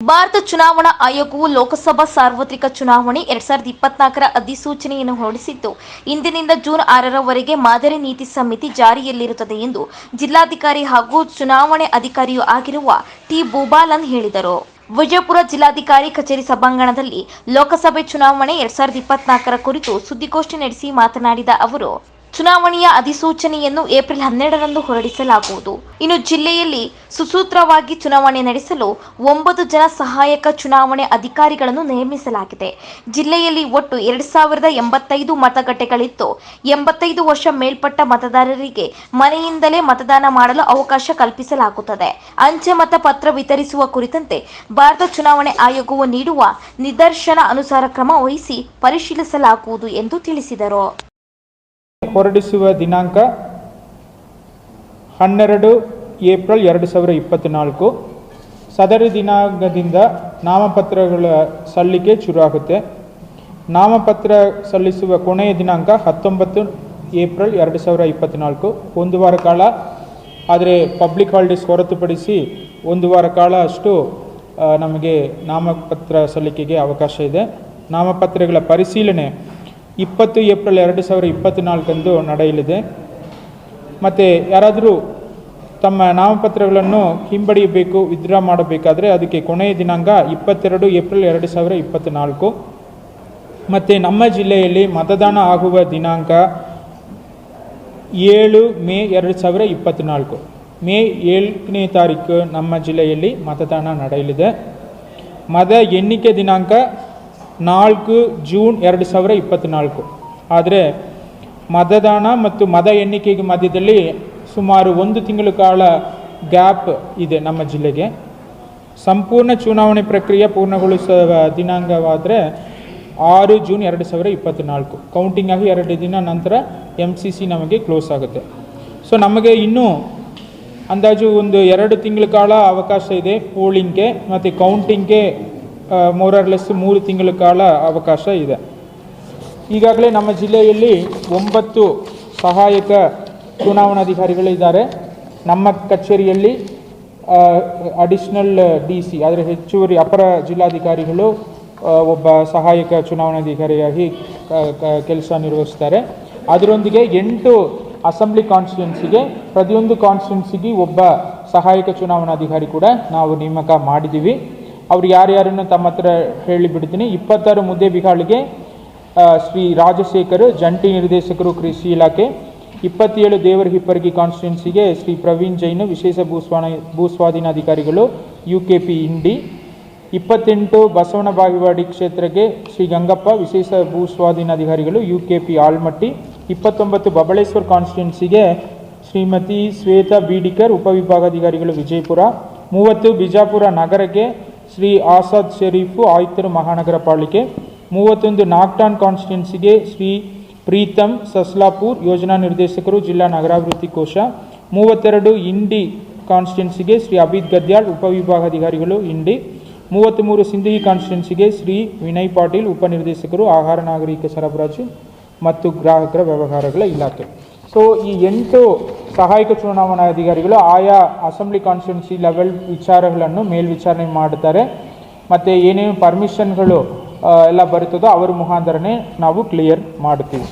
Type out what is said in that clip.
ಭಾರತ ಚುನಾವಣಾ ಆಯೋಗವು ಲೋಕಸಭಾ ಸಾರ್ವತ್ರಿಕ ಚುನಾವಣೆ 2024ರ ಅಧಿಸೂಚನೆಯನ್ನು ಹೊರಡಿಸಿದ್ದು, ಇಂದಿನಿಂದ ಜೂನ್ 6ರವರೆಗೆ ಮಾದರಿ ನೀತಿ ಸಂಹಿತೆ ಜಾರಿಯಲ್ಲಿರುತ್ತದೆ ಎಂದು ಜಿಲ್ಲಾಧಿಕಾರಿ ಹಾಗೂ ಚುನಾವಣೆ ಅಧಿಕಾರಿಯೂ ಆಗಿರುವ ಟಿ. ಭೂಬಾಲನ್ ಹೇಳಿದರು. ವಿಜಯಪುರ ಜಿಲ್ಲಾಧಿಕಾರಿ ಕಚೇರಿ ಸಭಾಂಗಣದಲ್ಲಿ ಲೋಕಸಭೆ ಚುನಾವಣೆ 2024ರ ಕುರಿತು ಸುದ್ದಿಗೋಷ್ಠಿ ನಡೆಸಿ ಮಾತನಾಡಿದ ಅವರು, ಚುನಾವಣೆಯ ಅಧಿಸೂಚನೆಯನ್ನು ಏಪ್ರಿಲ್ 12ರಂದು ಹೊರಡಿಸಲಾಗುವುದು. ಇನ್ನು ಜಿಲ್ಲೆಯಲ್ಲಿ ಸುಸೂತ್ರವಾಗಿ ಚುನಾವಣೆ ನಡೆಸಲು 9 ಜನ ಸಹಾಯಕ ಚುನಾವಣೆ ಅಧಿಕಾರಿಗಳನ್ನು ನೇಮಿಸಲಾಗಿದೆ. ಜಿಲ್ಲೆಯಲ್ಲಿ ಒಟ್ಟು 2085 ಮತಗಟ್ಟೆಗಳಿದ್ದು, 85 ವರ್ಷ ಮೇಲ್ಪಟ್ಟ ಮತದಾರರಿಗೆ ಮನೆಯಿಂದಲೇ ಮತದಾನ ಮಾಡಲು ಅವಕಾಶ ಕಲ್ಪಿಸಲಾಗುತ್ತದೆ. ಅಂಚೆ ಮತ ಪತ್ರ ವಿತರಿಸುವ ಕುರಿತಂತೆ ಭಾರತ ಚುನಾವಣೆ ಆಯೋಗವು ನೀಡುವ ನಿರ್ದೇಶನ ಅನುಸಾರ ಕ್ರಮ ವಹಿಸಿ ಪರಿಶೀಲಿಸಲಾಗುವುದು ಎಂದು ತಿಳಿಸಿದರು. ಹೊರಡಿಸುವ ದಿನಾಂಕ 12 ಏಪ್ರಿಲ್ 2024. ಸದರಿ ದಿನಾಂಕದಿಂದ ನಾಮಪತ್ರಗಳ ಸಲ್ಲಿಕೆ ಶುರುವಾಗುತ್ತೆ. ನಾಮಪತ್ರ ಸಲ್ಲಿಸುವ ಕೊನೆಯ ದಿನಾಂಕ 19 ಏಪ್ರಿಲ್ 2024, ಒಂದು ವಾರ ಕಾಲ. ಆದರೆ ಪಬ್ಲಿಕ್ ಹಾಲಿಡೇಸ್ ಹೊರತುಪಡಿಸಿ ಒಂದು ವಾರ ಕಾಲ ಅಷ್ಟು ನಮಗೆ ನಾಮಪತ್ರ ಸಲ್ಲಿಕೆಗೆ ಅವಕಾಶ ಇದೆ. ನಾಮಪತ್ರಗಳ ಪರಿಶೀಲನೆ 20 ಏಪ್ರಿಲ್ 2024 ನಡೆಯಲಿದೆ. ಮತ್ತು ಯಾರಾದರೂ ತಮ್ಮ ನಾಮಪತ್ರಗಳನ್ನು ಹಿಂಪಡೆಯಬೇಕು, ವಿತ್ಡ್ರಾ ಮಾಡಬೇಕಾದರೆ ಅದಕ್ಕೆ ಕೊನೆಯ ದಿನಾಂಕ 22 ಏಪ್ರಿಲ್ 2024. ಮತ್ತು ನಮ್ಮ ಜಿಲ್ಲೆಯಲ್ಲಿ ಮತದಾನ ಆಗುವ ದಿನಾಂಕ 7 ಮೇ 2024. ಮೇ 7ನೇ ತಾರೀಕು ನಮ್ಮ ಜಿಲ್ಲೆಯಲ್ಲಿ ಮತದಾನ ನಡೆಯಲಿದೆ. ಮತ ಎಣ್ಣಿಕೆ ದಿನಾಂಕ 4 ಜೂನ್ 2024. ಆದರೆ ಮತದಾನ ಮತ್ತು ಮತ ಎಣ್ಣಿಕೆಗೆ ಮಧ್ಯದಲ್ಲಿ ಸುಮಾರು 1 ತಿಂಗಳ ಕಾಲ ಗ್ಯಾಪ್ ಇದೆ ನಮ್ಮ ಜಿಲ್ಲೆಗೆ. ಸಂಪೂರ್ಣ ಚುನಾವಣೆ ಪ್ರಕ್ರಿಯೆ ಪೂರ್ಣಗೊಳಿಸುವ ದಿನಾಂಕವಾದರೆ 6 ಜೂನ್ 2024. ಕೌಂಟಿಂಗ್ ಆಗಿ 2 ದಿನ ನಂತರ MCC ನಮಗೆ ಕ್ಲೋಸ್ ಆಗುತ್ತೆ. ಸೊ ನಮಗೆ ಇನ್ನೂ ಅಂದಾಜು ಒಂದು 2 ತಿಂಗಳ ಕಾಲ ಅವಕಾಶ ಇದೆ ಪೋಲಿಂಗ್ಗೆ, ಮತ್ತು ಕೌಂಟಿಂಗ್ಗೆ ಮೋರರ್ಲೆಸ್ 3 ತಿಂಗಳ ಕಾಲ ಅವಕಾಶ ಇದೆ. ಈಗಾಗಲೇ ನಮ್ಮ ಜಿಲ್ಲೆಯಲ್ಲಿ 9 ಸಹಾಯಕ ಚುನಾವಣಾಧಿಕಾರಿಗಳಿದ್ದಾರೆ. ನಮ್ಮ ಕಚೇರಿಯಲ್ಲಿ ಅಡಿಷನಲ್ DC ಆದರೆ ಹೆಚ್ಚುವರಿ ಅಪರ ಜಿಲ್ಲಾಧಿಕಾರಿಗಳು ಒಬ್ಬ ಸಹಾಯಕ ಚುನಾವಣಾಧಿಕಾರಿಯಾಗಿ ಕೆಲಸ ನಿರ್ವಹಿಸ್ತಾರೆ. ಅದರೊಂದಿಗೆ 8 ಅಸೆಂಬ್ಲಿ ಕಾನ್ಸ್ಟಿಟ್ಯೂನ್ಸಿಗೆ, ಪ್ರತಿಯೊಂದು ಕಾನ್ಸ್ಟಿಟ್ಯೂನ್ಸಿಗೆ ಒಬ್ಬ ಸಹಾಯಕ ಚುನಾವಣಾಧಿಕಾರಿ ಕೂಡ ನಾವು ನೇಮಕ ಮಾಡಿದ್ದೀವಿ. ಅವರು ಯಾರ್ಯಾರನ್ನು ತಮ್ಮ ಹತ್ರ ಹೇಳಿಬಿಡ್ತೀನಿ. 26 ಮುದ್ದೇಬಿಹಾಳಿಗೆ ಶ್ರೀ ರಾಜಶೇಖರ್, ಜಂಟಿ ನಿರ್ದೇಶಕರು ಕೃಷಿ ಇಲಾಖೆ. 27 ದೇವರ ಹಿಪ್ಪರಗಿ ಕಾನ್ಸ್ಟಿಟ್ಯೂನ್ಸಿಗೆ ಶ್ರೀ ಪ್ರವೀಣ್ ಜೈನ್, ವಿಶೇಷ ಭೂಸ್ವಾಧೀನಾಧಿಕಾರಿಗಳು UKP ಇಂಡಿ. 28 ಬಸವನ ಬಾಗೇವಾಡಿ ಕ್ಷೇತ್ರಕ್ಕೆ ಶ್ರೀ ಗಂಗಪ್ಪ, ವಿಶೇಷ ಭೂಸ್ವಾಧೀನಾಧಿಕಾರಿಗಳು UKP ಆಲ್ಮಟ್ಟಿ. 29 ಬಬಳೇಶ್ವರ ಕಾನ್ಸ್ಟಿಟ್ಯೂನ್ಸಿಗೆ ಶ್ರೀಮತಿ ಶ್ವೇತಾ ಬೀಡಿಕರ್, ಉಪವಿಭಾಗಾಧಿಕಾರಿಗಳು ವಿಜಯಪುರ. 30 ಬಿಜಾಪುರ ನಗರಕ್ಕೆ ಶ್ರೀ ಆಸಾದ್ ಶರೀಫು, ಆಯುಕ್ತರು ಮಹಾನಗರ ಪಾಲಿಕೆ. 31 ನಾಗ್ಟಾನ್ ಕಾನ್ಸ್ಟಿಟ್ಯೂನ್ಸಿಗೆ ಶ್ರೀ ಪ್ರೀತಮ್ ಸಸ್ಲಾಪುರ್, ಯೋಜನಾ ನಿರ್ದೇಶಕರು, ಜಿಲ್ಲಾ ನಗರಾಭಿವೃದ್ಧಿ ಕೋಶ. 32 ಇಂಡಿ ಕಾನ್ಸ್ಟಿಟ್ಯೂನ್ಸಿಗೆ ಶ್ರೀ ಅಭಿದ್ ಗದ್ಯಾಳ್, ಉಪವಿಭಾಗಾಧಿಕಾರಿಗಳು ಇಂಡಿ. 33 ಸಿಂದಗಿ ಕಾನ್ಸ್ಟಿಟ್ಯೂನ್ಸಿಗೆ ಶ್ರೀ ವಿನಯ್ ಪಾಟೀಲ್, ಉಪನಿರ್ದೇಶಕರು, ಆಹಾರ ನಾಗರಿಕ ಸರಬರಾಜು ಮತ್ತು ಗ್ರಾಹಕರ ವ್ಯವಹಾರಗಳ ಇಲಾಖೆ. ಸೊ ಈ 8 ಸಹಾಯಕ ಚುನಾವಣಾಧಿಕಾರಿಗಳು ಆಯಾ ಅಸೆಂಬ್ಲಿ ಕಾನ್ಸ್ಟಿಟ್ಯೂನ್ಸಿ ಲೆವೆಲ್ ವಿಚಾರಗಳನ್ನು ಮೇಲ್ವಿಚಾರಣೆ ಮಾಡ್ತಾರೆ. ಮತ್ತು ಏನೇನು ಪರ್ಮಿಷನ್ಗಳು ಎಲ್ಲ ಬರುತ್ತದೋ ಅವರ ಮುಖಾಂತರನೇ ನಾವು ಕ್ಲಿಯರ್ ಮಾಡ್ತೀವಿ.